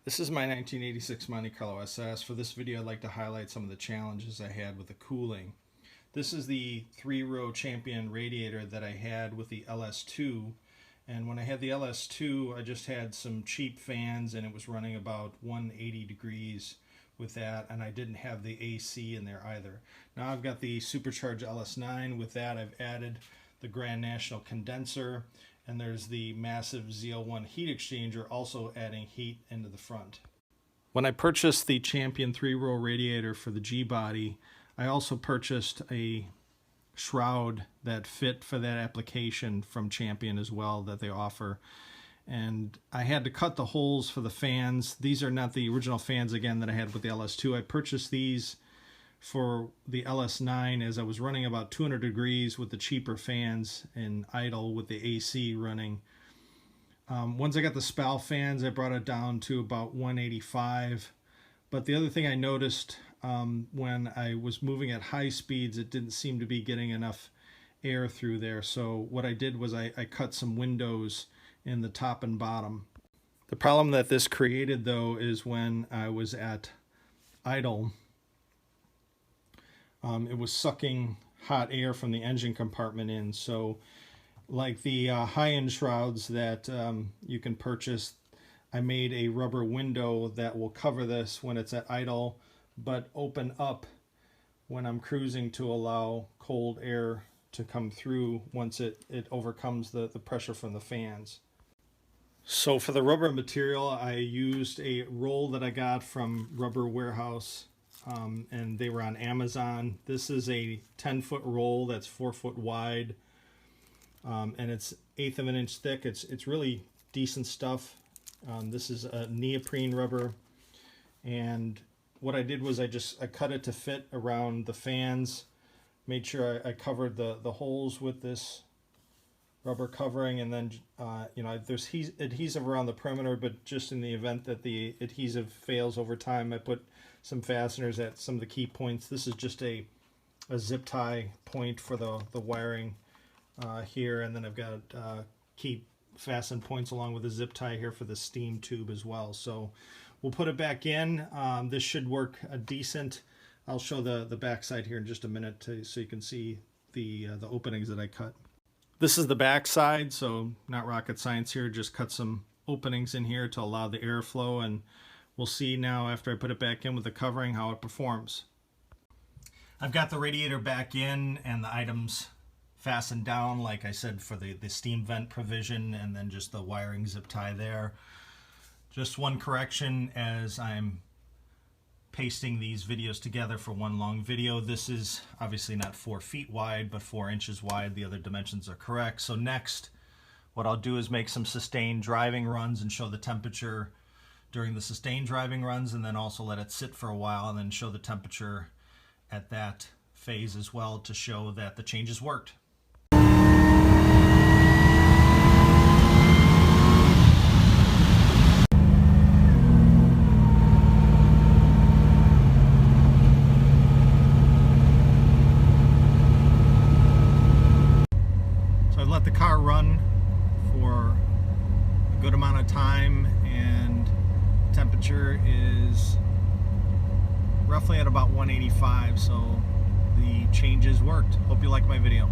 This is my 1986 Monte Carlo SS. For this video, I'd like to highlight some of the challenges I had with the cooling. This is the 3-row Champion radiator that I had with the LS2. And when I had the LS2, I just had some cheap fans and it was running about 180 degrees with that, and I didn't have the AC in there either. Now I've got the Supercharged LS9. With that, I've added the Grand National condenser, and there's the massive ZL1 heat exchanger also adding heat into the front. When I purchased the Champion 3-row radiator for the G-body, I also purchased a shroud that fit for that application from Champion as well that they offer. And I had to cut the holes for the fans. These are not the original fans again that I had with the LS2. I purchased these for the LS9 as I was running about 200 degrees with the cheaper fans and idle with the AC running. Once I got the Spal fans, I brought it down to about 185. But the other thing I noticed when I was moving at high speeds, it didn't seem to be getting enough air through there. So what I did was I cut some windows in the top and bottom. The problem that this created though is when I was at idle, it was sucking hot air from the engine compartment in. So like the high-end shrouds that you can purchase, I made a rubber window that will cover this when it's at idle, but open up when I'm cruising to allow cold air to come through once it overcomes the pressure from the fans. So for the rubber material, I used a roll that I got from Rubber Warehouse, and they were on Amazon. This is a 10-foot roll that's 4 foot wide, and it's 1/8 of an inch thick. It's really decent stuff. This is a neoprene rubber, and what I did was I cut it to fit around the fans, made sure I covered the holes with this rubber covering, and then there's adhesive around the perimeter, but just in the event that the adhesive fails over time, I put some fasteners at some of the key points. This is just a zip tie point for the wiring here, and then I've got key fasten points along with a zip tie here for the steam tube as well. So we'll put it back in. This should work decent. I'll show the back side here in just a minute so you can see the openings that I cut. This is the back side, so not rocket science here, just cut some openings in here to allow the airflow, and we'll see now after I put it back in with the covering how it performs. I've got the radiator back in and the items fastened down, like I said, for the steam vent provision, and then just the wiring zip tie there. Just one correction as I'm pasting these videos together for one long video. This is obviously not 4 feet wide, but 4 inches wide. The other dimensions are correct. So next, what I'll do is make some sustained driving runs and show the temperature during the sustained driving runs, and then also let it sit for a while and then show the temperature at that phase as well to show that the changes worked. Let the car run for a good amount of time, and temperature is roughly at about 185, so the changes worked. Hope you like my video.